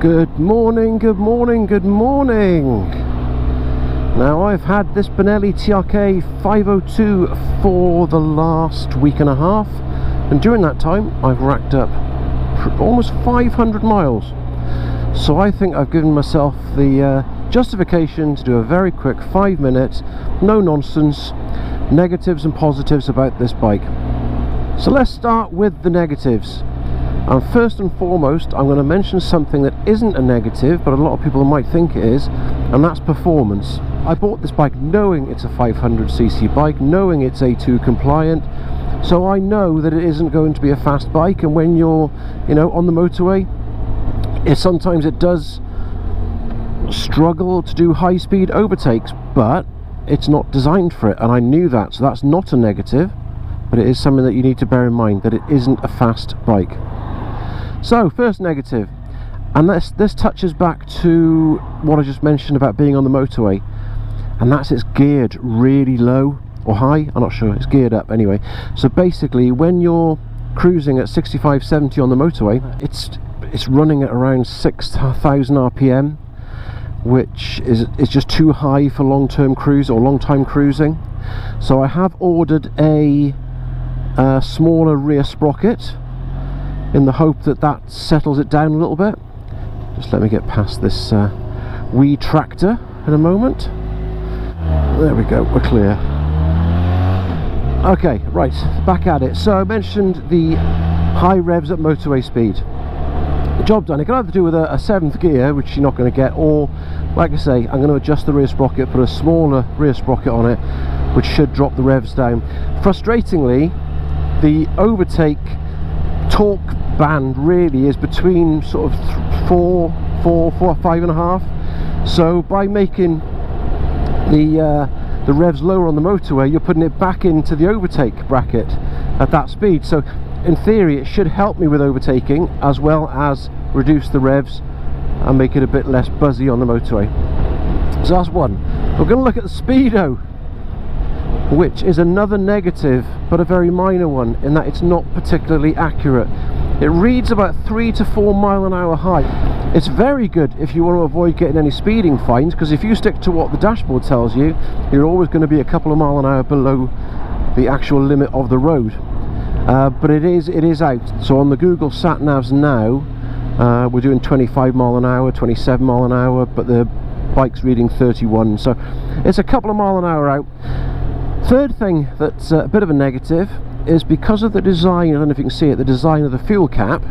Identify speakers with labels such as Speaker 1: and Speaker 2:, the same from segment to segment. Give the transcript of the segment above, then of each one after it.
Speaker 1: Good morning, good morning, good morning. Now I've had this Benelli TRK502 for the last week and a half, and during that time I've racked up almost 500 miles. So I think I've given myself the justification to do a very quick 5-minute, no nonsense, negatives and positives about this bike. So let's start with the negatives. And first and foremost, I'm going to mention something that isn't a negative, but a lot of people might think it is, and that's performance. I bought this bike knowing it's a 500cc bike, knowing it's A2 compliant, so I know that it isn't going to be a fast bike. And when you're, on the motorway, sometimes it does struggle to do high-speed overtakes, but it's not designed for it, and I knew that, so that's not a negative, but it is something that you need to bear in mind, that it isn't a fast bike. So, first negative, and this touches back to what I just mentioned about being on the motorway, and that's it's geared really low or high, I'm not sure, it's geared up anyway. So basically when you're cruising at 65-70 on the motorway, it's running at around 6,000 RPM, which is just too high for long-term cruise or long-time cruising. So I have ordered a smaller rear sprocket in the hope that that settles it down a little bit. Just let me get past this wee tractor in a moment. There we go, we're clear. Okay, right, back at it. So I mentioned the high revs at motorway speed. Job done. It can either do with a 7th gear, which you're not going to get, or like I say, I'm going to adjust the rear sprocket, put a smaller rear sprocket on it, which should drop the revs down. Frustratingly, the overtake torque band really is between sort of 5.5. So by making the revs lower on the motorway, you're putting it back into the overtake bracket at that speed. So in theory it should help me with overtaking as well as reduce the revs and make it a bit less buzzy on the motorway. So that's one. We're going to look at the speedo, which is another negative, but a very minor one, in that it's not particularly accurate. It reads about 3 to 4 mile an hour high. It's very good if you want to avoid getting any speeding fines, because if you stick to what the dashboard tells you, you're always going to be a couple of mile an hour below the actual limit of the road. But it is out. So on the Google sat navs now, we're doing 25 mile an hour, 27 mile an hour, but the bike's reading 31, so it's a couple of mile an hour out. Third thing that's a bit of a negative is because of the design, I don't know if you can see it, the design of the fuel cap,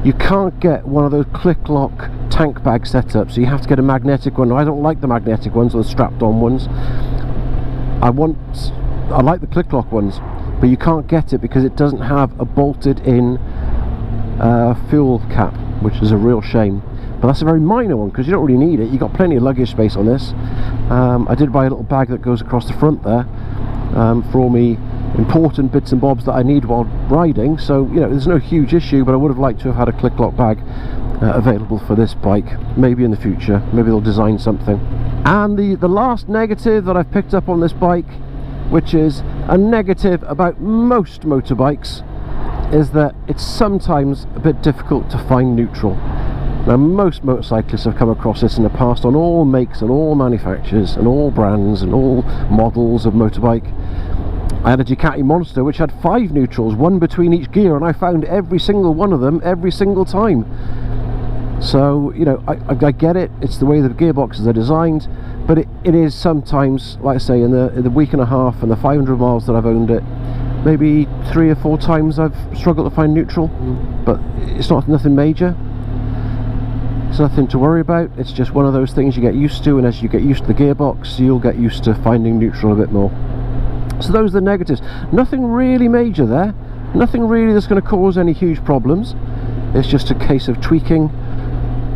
Speaker 1: you can't get one of those click lock tank bag setups, so you have to get a magnetic one. I don't like the magnetic ones or the strapped on ones. I like the click lock ones, but you can't get it because it doesn't have a bolted in fuel cap, which is a real shame. But that's a very minor one because you don't really need it. You've got plenty of luggage space on this. I did buy a little bag that goes across the front there for all me important bits and bobs that I need while riding, so there's no huge issue, but I would have liked to have had a click lock bag available for this bike. Maybe in the future, maybe they'll design something. And the last negative that I've picked up on this bike, which is a negative about most motorbikes, is that it's sometimes a bit difficult to find neutral. Now most motorcyclists have come across this in the past on all makes and all manufacturers and all brands and all models of motorbike. I had a Ducati Monster which had 5 neutrals, one between each gear, and I found every single one of them every single time. So I get it, it's the way the gearboxes are designed, but it is sometimes, like I say, in the week and a half and the 500 miles that I've owned it, maybe 3 or 4 times I've struggled to find neutral, but it's nothing major. It's nothing to worry about. It's just one of those things you get used to, and as you get used to the gearbox, you'll get used to finding neutral a bit more. So those are the negatives. Nothing really major there, nothing really that's going to cause any huge problems. It's just a case of tweaking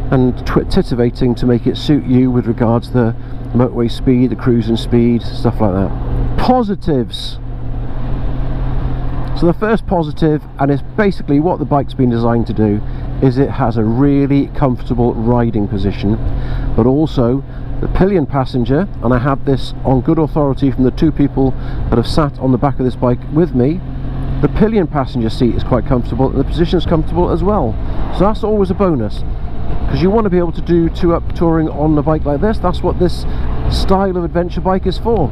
Speaker 1: and titivating to make it suit you with regards to the motorway speed, the cruising speed, stuff like that. Positives. So the first positive, and it's basically what the bike's been designed to do, is it has a really comfortable riding position, but also the pillion passenger, and I have this on good authority from the 2 people that have sat on the back of this bike with me, the pillion passenger seat is quite comfortable and the position is comfortable as well, so that's always a bonus. because you want to be able to do 2-up touring on a bike like this. That's what this style of adventure bike is for.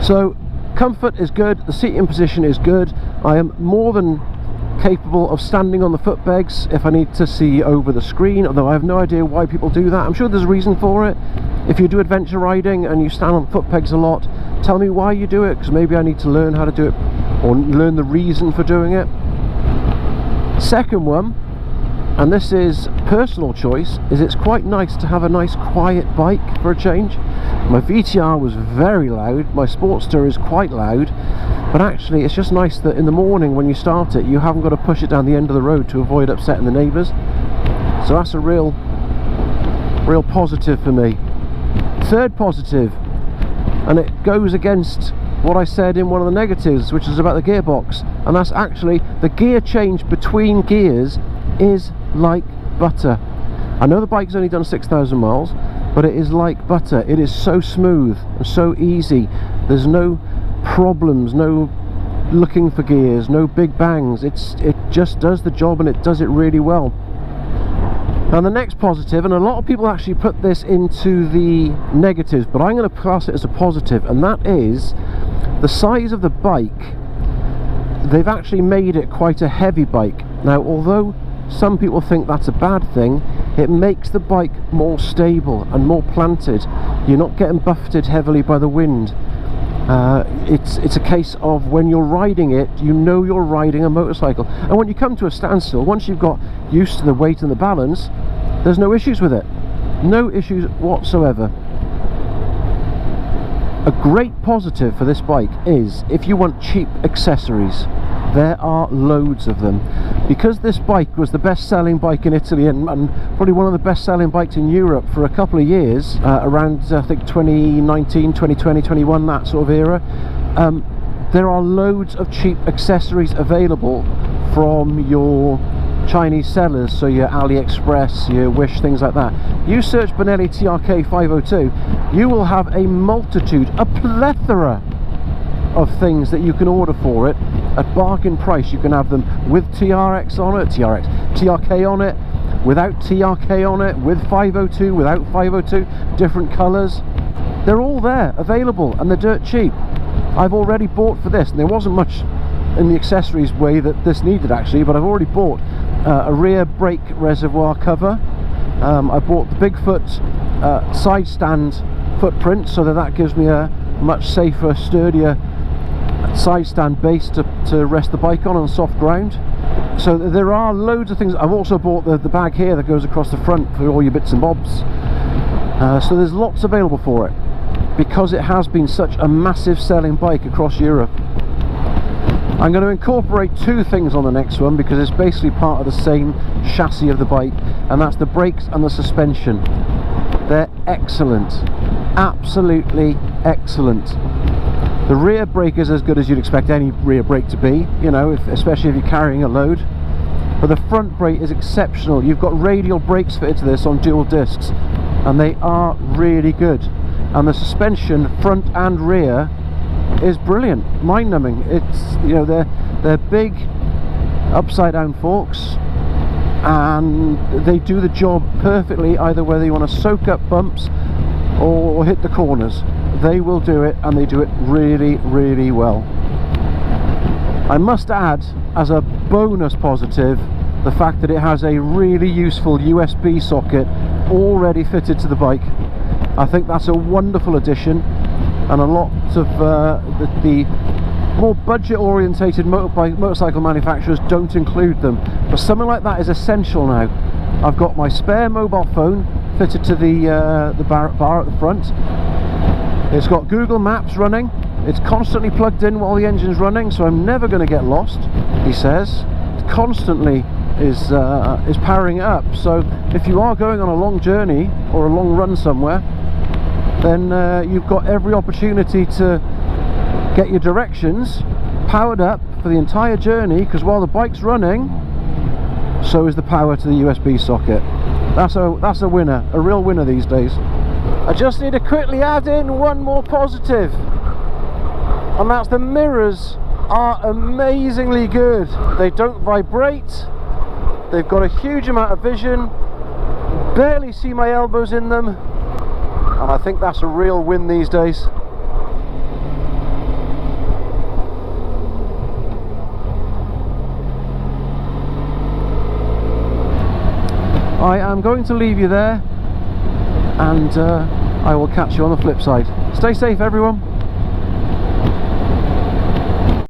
Speaker 1: So comfort is good, the seating position is good. I am more than capable of standing on the foot pegs if I need to see over the screen, although I have no idea why people do that. I'm sure there's a reason for it. If you do adventure riding and you stand on foot pegs a lot, tell me why you do it, because maybe I need to learn how to do it or learn the reason for doing it. Second one, and this is personal choice, is it's quite nice to have a nice quiet bike for a change. My VTR was very loud, my Sportster is quite loud, but actually it's just nice that in the morning when you start it, you haven't got to push it down the end of the road to avoid upsetting the neighbours. So that's a real positive for me. Third positive, and it goes against what I said in one of the negatives, which is about the gearbox, and that's actually the gear change between gears is like butter. I know the bike's only done 6,000 miles, but it is like butter. It is so smooth and so easy. There's no problems, no looking for gears, no big bangs. It just does the job, and it does it really well. Now the next positive, and a lot of people actually put this into the negatives, but I'm going to class it as a positive, and that is the size of the bike. They've actually made it quite a heavy bike. Now, although some people think that's a bad thing, it makes the bike more stable and more planted. You're not getting buffeted heavily by the wind. It's a case of when you're riding it, you know you're riding a motorcycle, and when you come to a standstill, once you've got used to the weight and the balance, there's no issues with it. No issues whatsoever. A great positive for this bike is if you want cheap accessories, there are loads of them. Because this bike was the best selling bike in Italy and probably one of the best selling bikes in Europe for a couple of years, around I think 2019, 2020, 21, that sort of era, there are loads of cheap accessories available from your Chinese sellers, so your AliExpress, your Wish, things like that. You search Benelli TRK502, you will have a multitude, a plethora of things that you can order for it at bargain price. You can have them with TRK on it, without TRK on it, with 502, without 502, different colours. They're all there, available, and they're dirt cheap. I've already bought for this, and there wasn't much in the accessories way that this needed actually, but I've already bought a rear brake reservoir cover. I bought the Bigfoot side stand footprint, so that gives me a much safer, sturdier side stand base to rest the bike on soft ground. So there are loads of things. I've also bought the bag here that goes across the front for all your bits and bobs. So there's lots available for it because it has been such a massive selling bike across Europe. I'm going to incorporate two things on the next one because it's basically part of the same chassis of the bike, and that's the brakes and the suspension. They're excellent, absolutely excellent. The rear brake is as good as you'd expect any rear brake to be, you know, especially if you're carrying a load. But the front brake is exceptional. You've got radial brakes fitted to this on dual discs, and they are really good. And the suspension, front and rear, is brilliant, mind-numbing. It's, you know, they're big upside down forks, and they do the job perfectly, either whether you want to soak up bumps or hit the corners. They will do it, and they do it really, really well. I must add, as a bonus positive, the fact that it has a really useful USB socket already fitted to the bike. I think that's a wonderful addition, and a lot of the more budget orientated motorcycle manufacturers don't include them, but something like that is essential now. I've got my spare mobile phone fitted to the bar at the front. It's got Google Maps running. It's constantly plugged in while the engine's running, so I'm never going to get lost, he says. It constantly is powering it up, so if you are going on a long journey or a long run somewhere, then you've got every opportunity to get your directions powered up for the entire journey, because while the bike's running, so is the power to the USB socket. That's a winner, a real winner these days. I just need to quickly add in one more positive, and that's the mirrors are amazingly good. They don't vibrate, they've got a huge amount of vision, barely see my elbows in them, and I think that's a real win these days. I am going to leave you there, and I will catch you on the flip side. Stay safe, everyone.